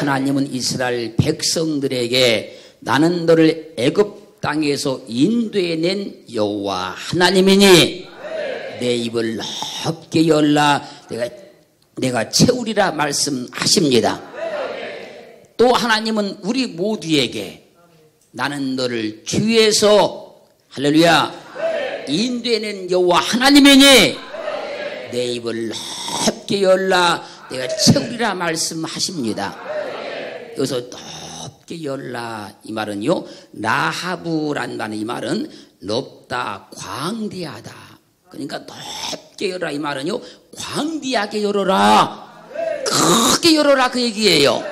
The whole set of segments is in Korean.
하나님은 이스라엘 백성들에게 나는 너를 애굽 땅에서 인도해낸 여호와 하나님이니 내 입을 넓게 열라 내가 채우리라 말씀하십니다. 또 하나님은 우리 모두에게 나는 너를 주에서 할렐루야 인도해낸 여호와 하나님이니 내 입을 넓게 열라 내가 채우리라 말씀하십니다. 여기서 넓게 열라 이 말은요 라하브란 말은 이 말은 넓다 광대하다 그러니까 넓게 열어라 이 말은요 광대하게 열어라 크게 열어라 그 얘기예요.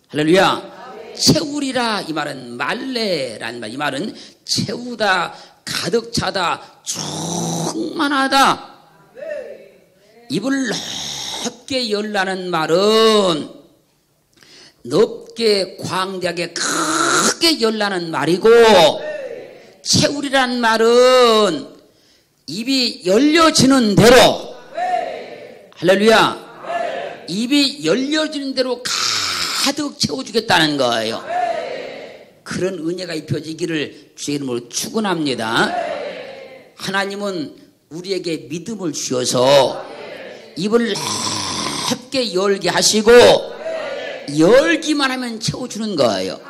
할렐루야. 채우리라 이 말은 말레란 말 이 말은 채우다 가득 차다 충만하다. 입을 넓게 열라는 말은 넓게 광대하게 크게 열라는 말이고 채우리란 말은 입이 열려지는 대로 할렐루야 입이 열려지는 대로 가득 채워주겠다는 거예요. 그런 은혜가 입혀지기를 주의 이름으로 축원합니다. 하나님은 우리에게 믿음을 주셔서 입을 넓게 열게 하시고 열기만 하면 채워주는 거예요.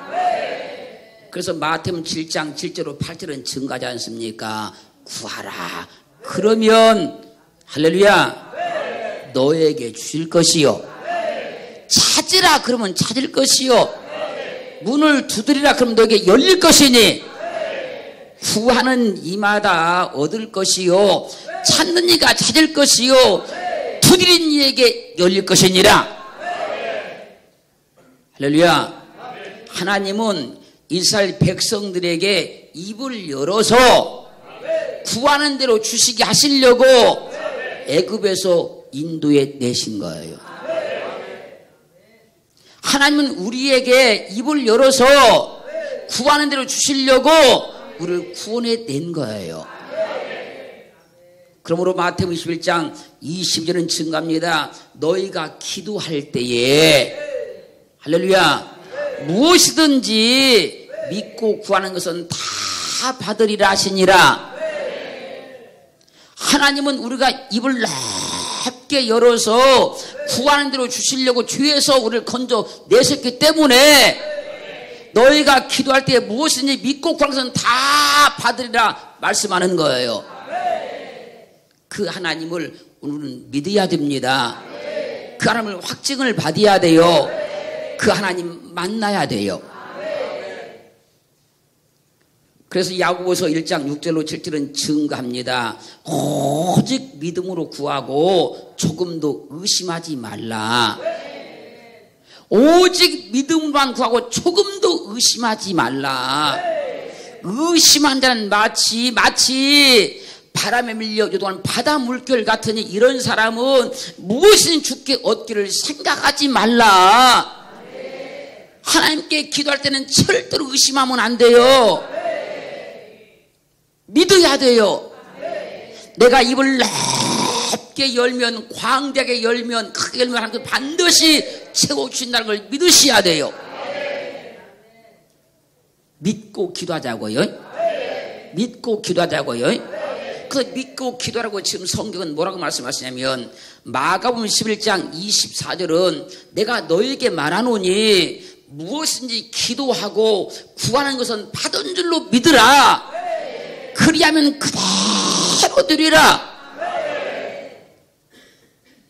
그래서 마태복음 7장 7절로 8절은 증가하지 않습니까? 구하라 그러면 할렐루야 너에게 주실 것이요 찾으라 그러면 찾을 것이요 문을 두드리라 그러면 너에게 열릴 것이니 구하는 이마다 얻을 것이요 찾는 이가 찾을 것이요 두드린 이에게 열릴 것이니라. 할렐루야. 하나님은 이스라엘 백성들에게 입을 열어서 구하는 대로 주시게 하시려고 애굽에서 인도해 내신 거예요. 하나님은 우리에게 입을 열어서 구하는 대로 주시려고 우리를 구원해 낸 거예요. 그러므로 마태복음 21장 20절은 증가합니다. 너희가 기도할 때에 할렐루야 무엇이든지 믿고 구하는 것은 다 받으리라 하시니라. 하나님은 우리가 입을 넓게 열어서 구하는 대로 주시려고 주에서 우리를 건져 내셨기 때문에 너희가 기도할 때 무엇이든지 믿고 구하는 것은 다 받으리라 말씀하는 거예요. 그 하나님을 우리는 믿어야 됩니다. 그 하나님을 확증을 받아야 돼요. 그 하나님 만나야 돼요. 그래서 야고보서 1장 6절로 7절은 증거합니다. 오직 믿음으로 구하고 조금도 의심하지 말라. 오직 믿음으로만 구하고 조금도 의심하지 말라. 의심한 자는 마치 바람에 밀려 요동하는 바다 물결 같으니 이런 사람은 무엇이든 주께 얻기를 생각하지 말라. 하나님께 기도할 때는 절대로 의심하면 안 돼요. 믿어야 돼요. 내가 입을 넓게 열면 광대하게 열면 크게 열면 하나님 반드시 채워주신다는 걸 믿으셔야 돼요. 믿고 기도하자고요. 믿고 기도하자고요. 그 믿고 기도하라고 지금 성경은 뭐라고 말씀하시냐면 마가복음 11장 24절은 내가 너에게 말하노니 무엇인지 기도하고 구하는 것은 받은 줄로 믿으라. 그리하면 그대로 되리라.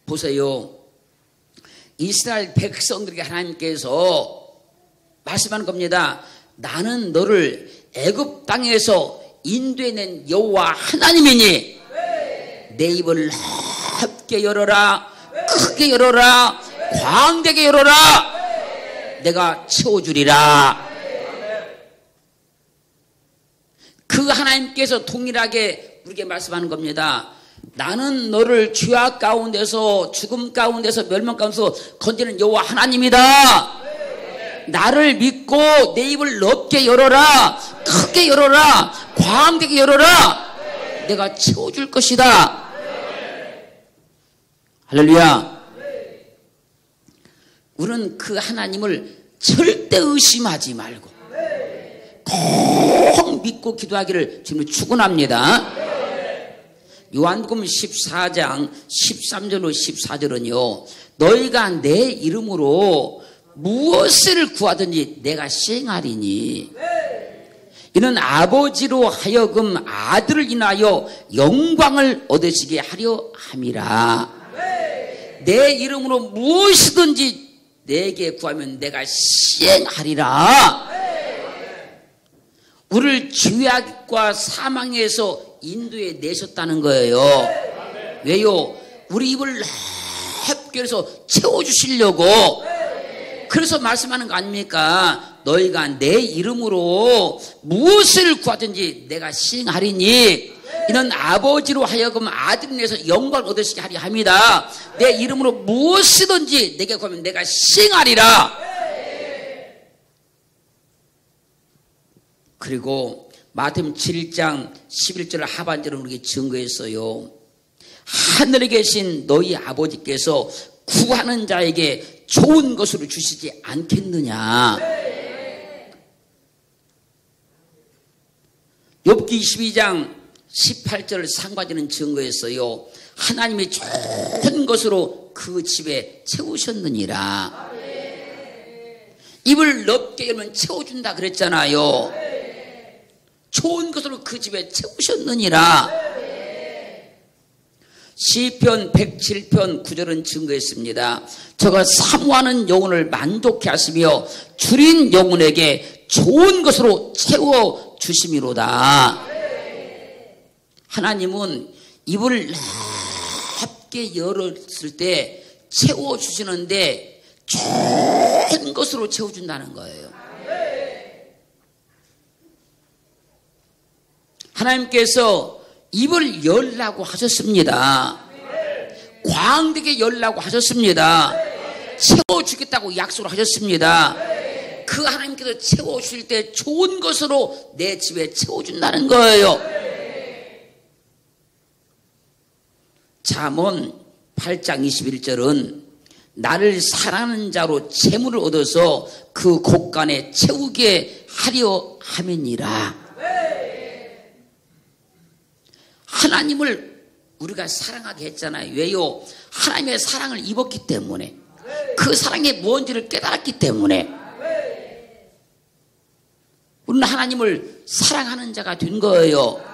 보세요. 이스라엘 백성들에게 하나님께서 말씀하는 겁니다. 나는 너를 애굽 땅에서 인도해낸 여호와 하나님이니 내 입을 넓게 열어라 크게 열어라 광대하게 열어라 내가 채워주리라. 그 하나님께서 동일하게 우리에게 말씀하는 겁니다. 나는 너를 죄악 가운데서 죽음 가운데서 멸망 가운데서 건지는 여호와 하나님이다. 나를 믿고 내 입을 넓게 열어라 크게 열어라 광대하게 열어라 내가 채워줄 것이다. 할렐루야. 우리는 그 하나님을 절대 의심하지 말고 꼭 믿고 기도하기를 주님을 축원합니다. 요한복음 14장 13절로 14절은요, 너희가 내 이름으로 무엇을 구하든지 내가 시행하리니 이는 아버지로 하여금 아들을 인하여 영광을 얻으시게 하려 함이라. 내 이름으로 무엇이든지 내게 구하면 내가 시행하리라. 우리를 죄악과 사망에서 인도해 내셨다는 거예요. 왜요? 우리 입을 넓게 해서 채워주시려고. 그래서 말씀하는 거 아닙니까? 너희가 내 이름으로 무엇을 구하든지 내가 시행하리니 이는 아버지로 하여금 아들을 내서 영광을 얻으시게 하려 합니다. 내 이름으로 무엇이든지 내게 구하면 내가 시행하리라. 그리고 마태복음 7장 11절 하반절은 우리에게 증거했어요. 하늘에 계신 너희 아버지께서 구하는 자에게 좋은 것으로 주시지 않겠느냐. 욥기 22장 18절 상반절은 증거했어요. 하나님이 좋은 것으로 그 집에 채우셨느니라. 입을 넓게 열면 채워준다 그랬잖아요. 좋은 것으로 그 집에 채우셨느니라. 시편 107편 9절은 증거했습니다. 저가 사모하는 영혼을 만족해 하시며 줄인 영혼에게 좋은 것으로 채워 주심이로다. 하나님은 입을 넓게 열었을 때 채워 주시는데 좋은 것으로 채워준다는 거예요. 하나님께서 입을 열라고 하셨습니다. 광대게 열라고 하셨습니다. 채워주겠다고 약속을 하셨습니다. 그 하나님께서 채워주실 때 좋은 것으로 내 집에 채워준다는 거예요. 잠언 8장 21절은 나를 사랑하는 자로 재물을 얻어서 그 곳간에 채우게 하려 함이니라. 하나님을 우리가 사랑하게 했잖아요. 왜요? 하나님의 사랑을 입었기 때문에, 그 사랑이 뭔지를 깨달았기 때문에 우리는 하나님을 사랑하는 자가 된 거예요.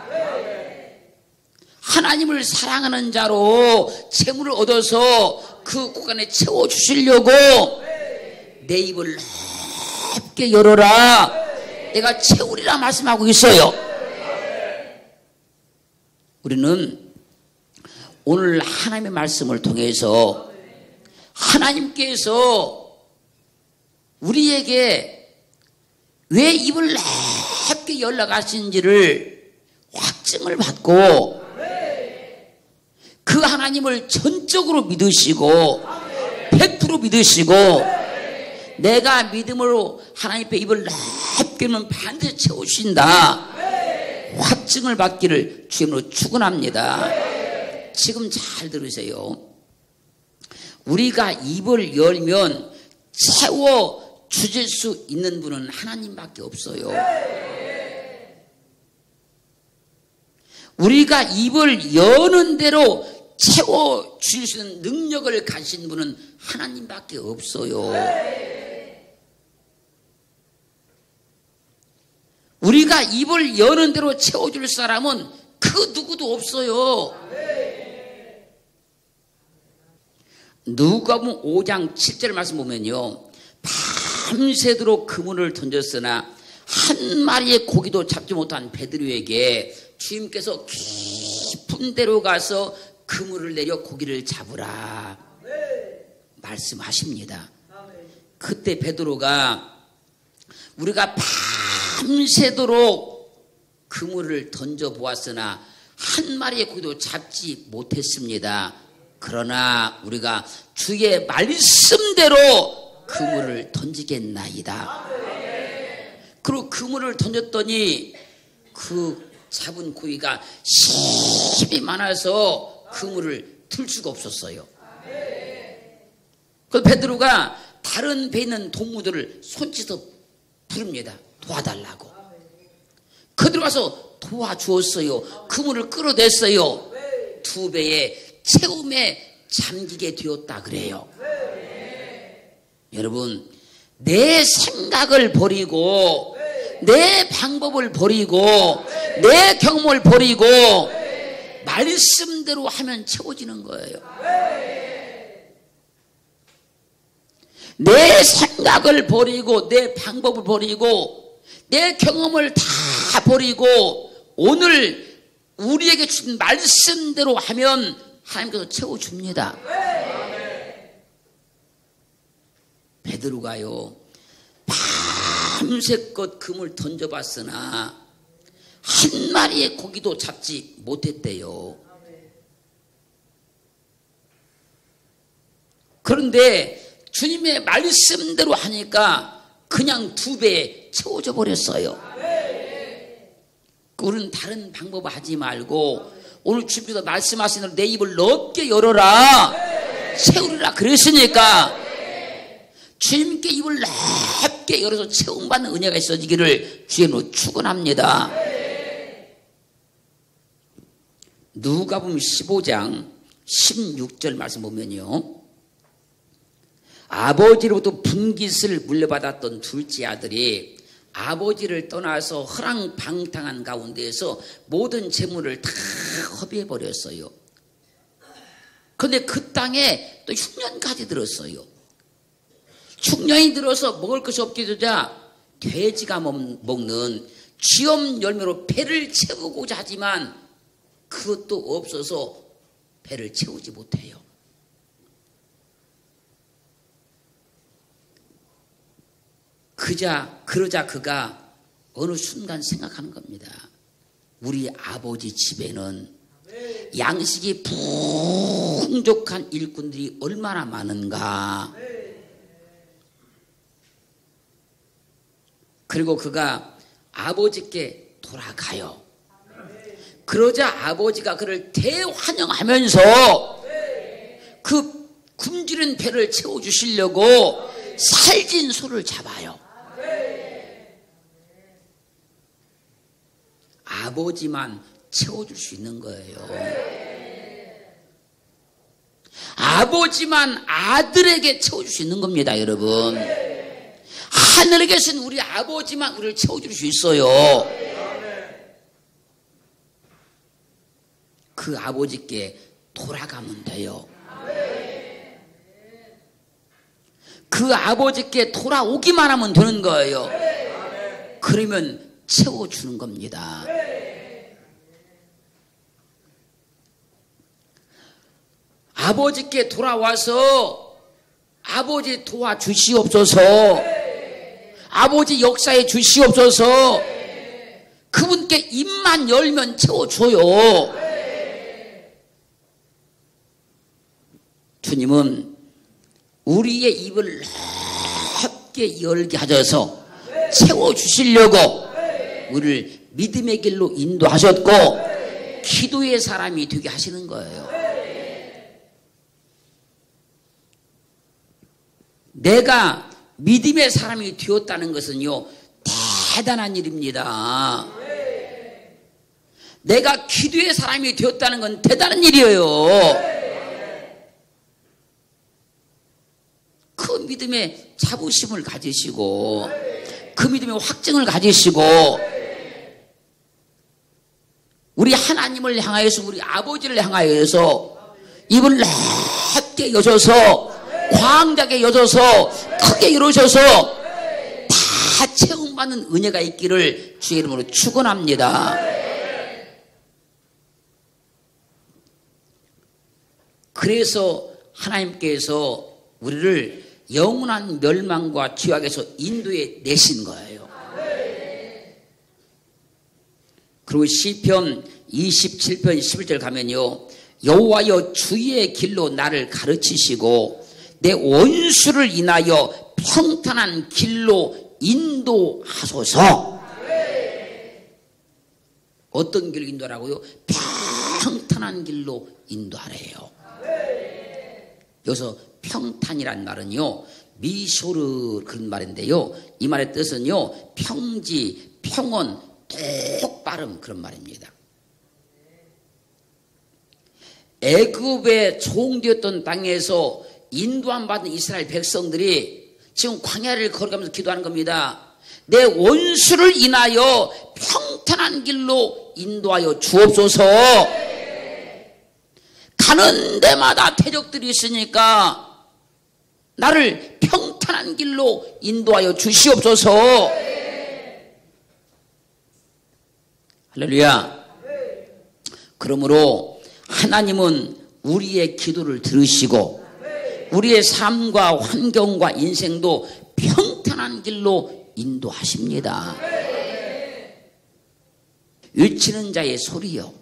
하나님을 사랑하는 자로 재물을 얻어서 그 곳간에 채워주시려고 내 입을 넓게 열어라. 내가 채우리라 말씀하고 있어요. 우리는 오늘 하나님의 말씀을 통해서 하나님께서 우리에게 왜 입을 넓게 열어가시는지를 확증을 받고 그 하나님을 전적으로 믿으시고 100% 믿으시고 내가 믿음으로 하나님 앞에 입을 넓게 열면 반드시 채우신다 확증을 받기를 주님으로 축원합니다. 지금 잘 들으세요. 우리가 입을 열면 채워 주실 수 있는 분은 하나님밖에 없어요. 우리가 입을 여는 대로 채워 주실 수 있는 능력을 가진 분은 하나님밖에 없어요. 우리가 입을 여는 대로 채워줄 사람은 그 누구도 없어요. 누가복음 5장 7절 말씀 보면요, 밤새도록 그물을 던졌으나 한 마리의 고기도 잡지 못한 베드로에게 주님께서 깊은 데로 가서 그물을 내려 고기를 잡으라 말씀하십니다. 그때 베드로가 우리가 밤새도록 그물을 던져보았으나 한 마리의 고기도 잡지 못했습니다. 그러나 우리가 주의 말씀대로 그물을 던지겠나이다. 그리고 그물을 던졌더니 그 잡은 고기가 힘이 많아서 그물을 틀 수가 없었어요. 그 베드로가 다른 배에 있는 동무들을 손짓어 부릅니다. 도와달라고. 그들 와서 도와주었어요. 그물을 끌어냈어요. 두 배의 채움에 잠기게 되었다 그래요. 여러분, 내 생각을 버리고 내 방법을 버리고 내 경험을 버리고 말씀대로 하면 채워지는 거예요. 내 생각을 버리고 내 방법을 버리고 내 경험을 다 버리고 오늘 우리에게 주신 말씀대로 하면 하나님께서 채워줍니다. 베드로가요, 밤새껏 금을 던져봤으나 한 마리의 고기도 잡지 못했대요. 그런데 주님의 말씀대로 하니까 그냥 두 배에 채워져 버렸어요. 우리는 다른 방법을 하지 말고 오늘 주님께서 말씀하신 대로 내 입을 넓게 열어라 채우리라 그랬으니까 주님께 입을 넓게 열어서 채움받는 은혜가 있어지기를 주님으로 축원합니다. 누가복음 15장 16절 말씀 보면요, 아버지로부터 분깃을 물려받았던 둘째 아들이 아버지를 떠나서 허랑방탕한 가운데에서 모든 재물을 다 허비해버렸어요. 그런데 그 땅에 또 흉년까지 들었어요. 흉년이 들어서 먹을 것이 없게 되자 돼지가 먹는 쥐엄 열매로 배를 채우고자 하지만 그것도 없어서 배를 채우지 못해요. 그러자 그가 어느 순간 생각하는 겁니다. 우리 아버지 집에는 양식이 풍족한 일꾼들이 얼마나 많은가. 그리고 그가 아버지께 돌아가요. 그러자 아버지가 그를 대환영하면서 그 굶주린 배를 채워주시려고 살진 소를 잡아요. 아버지만 채워줄 수 있는 거예요. 아버지만 아들에게 채워줄 수 있는 겁니다, 여러분. 하늘에 계신 우리 아버지만 우리를 채워줄 수 있어요. 그 아버지께 돌아가면 돼요. 그 아버지께 돌아오기만 하면 되는 거예요. 그러면 채워주는 겁니다. 아버지께 돌아와서 아버지 도와주시옵소서, 아버지 역사에 주시옵소서, 그분께 입만 열면 채워줘요. 주님은 우리의 입을 넓게 열게 하셔서 채워주시려고 우리를 믿음의 길로 인도하셨고 기도의 사람이 되게 하시는 거예요. 내가 믿음의 사람이 되었다는 것은요, 대단한 일입니다. 내가 기도의 사람이 되었다는 건 대단한 일이에요. 그 믿음의 자부심을 가지시고 그 믿음의 확증을 가지시고 우리 하나님을 향하여서 우리 아버지를 향하여서 입을 넓게 여셔서 광대하게 여셔서 크게 열으셔서 다 채움받는 은혜가 있기를 주의 이름으로 축원합니다. 그래서 하나님께서 우리를 영원한 멸망과 죄악에서 인도해 내신 거예요. 그리고 시편 27편 11절 가면요, 여호와여 주의 길로 나를 가르치시고 내 원수를 인하여 평탄한 길로 인도하소서. 어떤 길로 인도하라고요? 평탄한 길로 인도하래요. 여기서 평탄이란 말은요, 미쇼르 그런 말인데요. 이 말의 뜻은요, 평지, 평온, 똑바름 그런 말입니다. 애굽의 종되었던 땅에서 인도함 받은 이스라엘 백성들이 지금 광야를 걸어가면서 기도하는 겁니다. 내 원수를 인하여 평탄한 길로 인도하여 주옵소서. 가는 데마다 대적들이 있으니까 나를 평탄한 길로 인도하여 주시옵소서. 할렐루야. 그러므로 하나님은 우리의 기도를 들으시고 우리의 삶과 환경과 인생도 평탄한 길로 인도하십니다. 외치는 자의 소리여,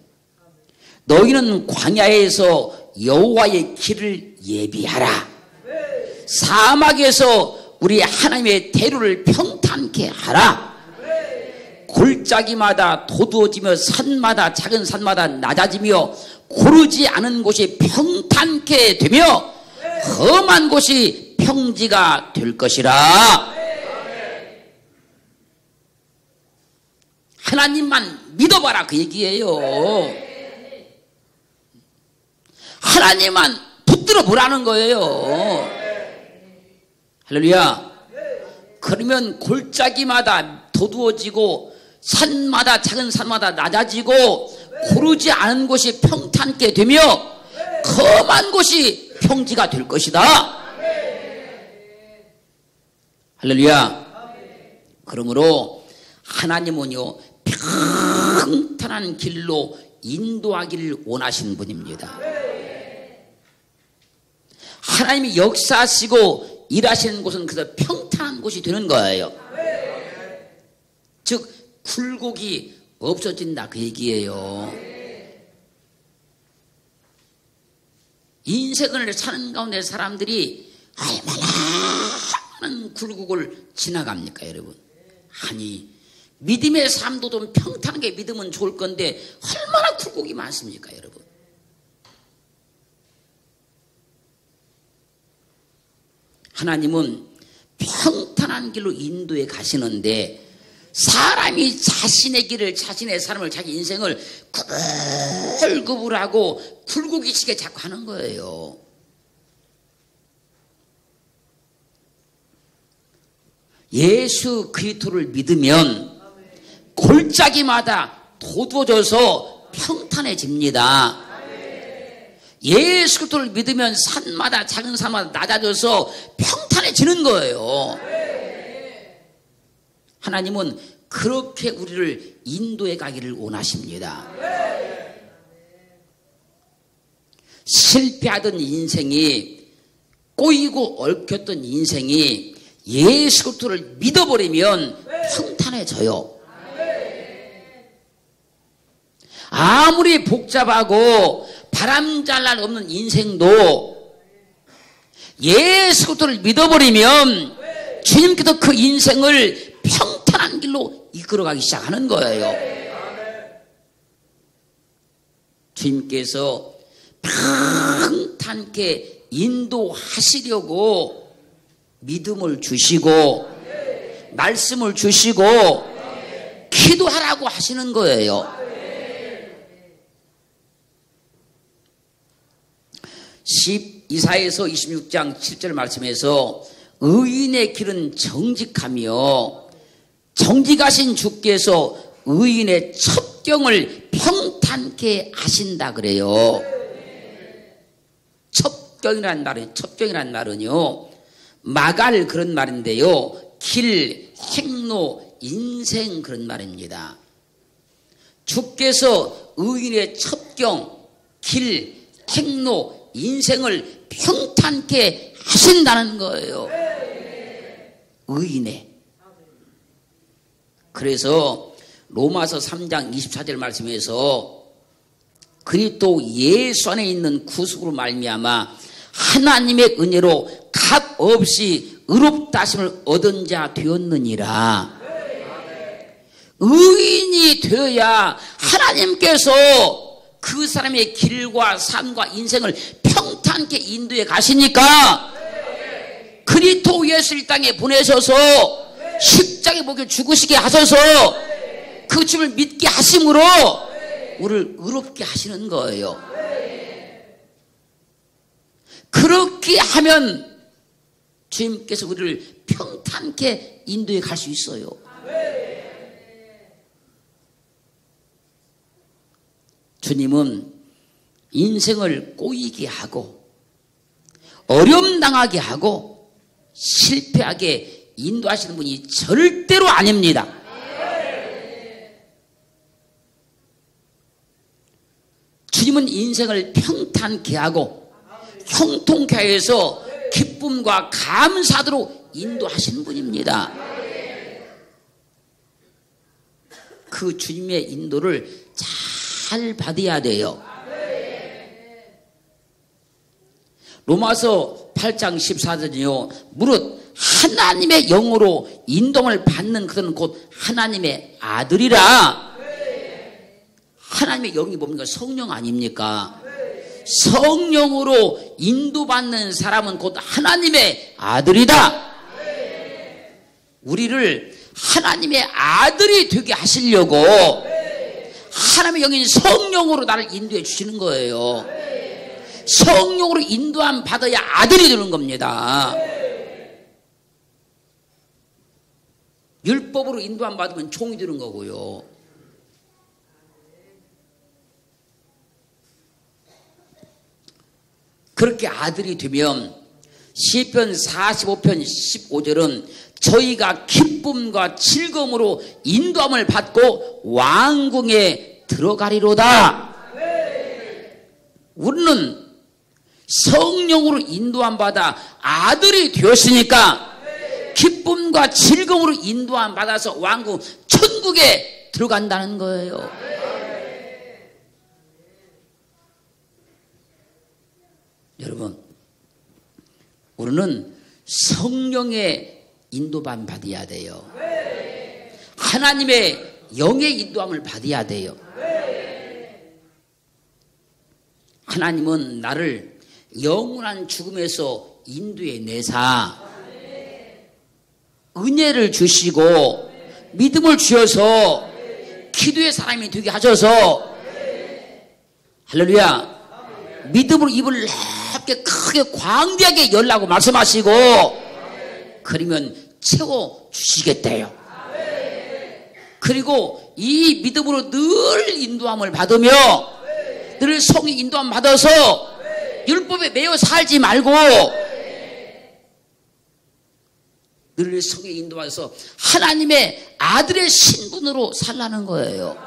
너희는 광야에서 여호와의 길을 예비하라. 사막에서 우리 하나님의 대로를 평탄케 하라. 골짜기마다 도두어지며 산마다 작은 산마다 낮아지며 고르지 않은 곳이 평탄케 되며 험한 곳이 평지가 될 것이라. 하나님만 믿어봐라 그 얘기예요. 하나님만 붙들어 보라는 거예요. 할렐루야. 그러면 골짜기마다 도두어지고 산마다 작은 산마다 낮아지고 고르지 않은 곳이 평탄케 되며 험한 곳이 평지가 될 것이다. 할렐루야. 그러므로 하나님은요, 평탄한 길로 인도하기를 원하시는 분입니다. 하나님이 역사하시고 일하시는 곳은 그래서 평탄한 곳이 되는 거예요. 즉 굴곡이 없어진다 그 얘기예요. 인생을 사는 가운데 사람들이 얼마나 많은 굴곡을 지나갑니까 여러분. 아니 믿음의 삶도 좀 평탄하게 믿으면 좋을 건데 얼마나 굴곡이 많습니까 여러분. 하나님은 평탄한 길로 인도해 가시는데 사람이 자신의 길을, 자신의 삶을, 자기 인생을 구불구불하고 굴곡이치게 자꾸 하는 거예요. 예수 그리스도를 믿으면 골짜기마다 도두어져서 평탄해집니다. 예수 그리스도를 믿으면 산마다 작은 산마다 낮아져서 평탄해지는 거예요. 하나님은 그렇게 우리를 인도해 가기를 원하십니다. 실패하던 인생이, 꼬이고 얽혔던 인생이 예수 그리스도를 믿어버리면 평탄해져요. 아무리 복잡하고 바람잘날 없는 인생도 예수 그리스도를 믿어버리면 주님께서 그 인생을 평탄한 길로 이끌어가기 시작하는 거예요. 주님께서 평탄하게 인도하시려고 믿음을 주시고 말씀을 주시고 기도하라고 하시는 거예요. 이사야서 26장 7절 말씀에서 의인의 길은 정직하며 정직하신 주께서 의인의 첩경을 평탄케 하신다 그래요. 첩경이란 말은요 마갈 그런 말인데요, 길, 행로, 인생 그런 말입니다. 주께서 의인의 첩경, 길, 행로, 인생을 평탄케 하신다는 거예요. 의인의. 그래서 로마서 3장 24절 말씀에서 그리스도 예수 안에 있는 구속으로 말미암아 하나님의 은혜로 값 없이 의롭다 하심을 얻은 자 되었느니라. 의인이 되어야 하나님께서 그 사람의 길과 삶과 인생을 평탄케 인도해 가시니까 그리스도 예수 이 땅에 보내셔서 십자가에 못 박혀 죽으시게 하셔서 그 주님을 믿게 하심으로 우리를 의롭게 하시는 거예요. 그렇게 하면 주님께서 우리를 평탄케 인도해 갈 수 있어요. 주님은 인생을 꼬이게 하고 어려움 당하게 하고 실패하게 인도하시는 분이 절대로 아닙니다. 주님은 인생을 평탄케 하고 형통케 해서 기쁨과 감사도록 인도하시는 분입니다. 그 주님의 인도를 잘 받아야 돼요. 로마서 8장 14절이요. 무릇 하나님의 영으로 인도를 받는 그들은 곧 하나님의 아들이라. 하나님의 영이 뭡니까? 성령 아닙니까? 성령으로 인도받는 사람은 곧 하나님의 아들이다. 우리를 하나님의 아들이 되게 하시려고 하나님의 영인 성령으로 나를 인도해 주시는 거예요. 성령으로 인도함 받아야 아들이 되는 겁니다. 율법으로 인도함 받으면 종이 되는 거고요. 그렇게 아들이 되면 시편 45편 15절은 저희가 기쁨과 즐거움으로 인도함을 받고 왕궁에 들어가리로다. 우리는 성령으로 인도함 받아 아들이 되었으니까 기쁨과 즐거움으로 인도함 받아서 왕궁 천국에 들어간다는 거예요. 여러분, 우리는 성령의 인도함 받아야 돼요. 하나님의 영의 인도함을 받아야 돼요. 하나님은 나를 영원한 죽음에서 인도해 내사 은혜를 주시고 믿음을 주셔서 기도의 사람이 되게 하셔서 할렐루야 믿음으로 입을 넓게 크게 광대하게 열라고 말씀하시고 그러면 채워주시겠대요. 그리고 이 믿음으로 늘 인도함을 받으며 늘 성의 인도함 받아서 율법에 매여 살지 말고 늘 성의 인도받아서 하나님의 아들의 신분으로 살라는 거예요.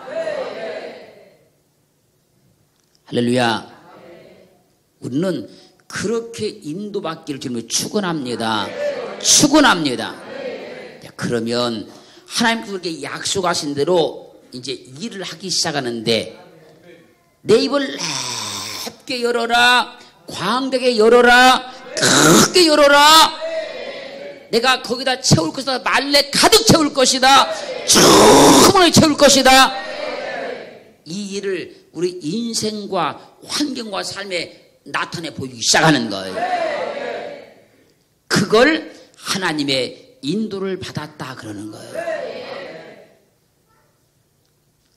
할렐루야. 우리는 그렇게 인도받기를 주님을 축원합니다. 축원합니다. 그러면 하나님께서 그렇게 약속하신 대로 이제 일을 하기 시작하는데 내 입을 넓게 열어라, 광대하게 열어라, 크게 열어라. 내가 거기다 채울 것이다. 말래 가득 채울 것이다. 충분히 채울 것이다. 이 일을 우리 인생과 환경과 삶에 나타내 보이기 시작하는 거예요. 그걸 하나님의 인도를 받았다 그러는 거예요.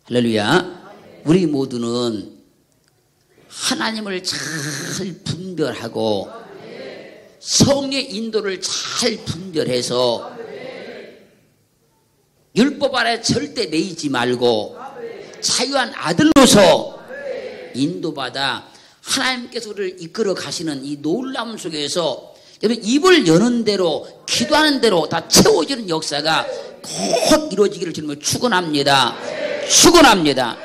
할렐루야. 우리 모두는 하나님을 잘 분별하고 성의 인도를 잘 분별해서 율법 아래 절대 매이지 말고 자유한 아들로서 인도받아 하나님께서 우리를 이끌어 가시는 이 놀라움 속에서 여러분 입을 여는 대로 기도하는 대로 다 채워지는 역사가 꼭 이루어지기를 주님을 축원합니다. 축원합니다.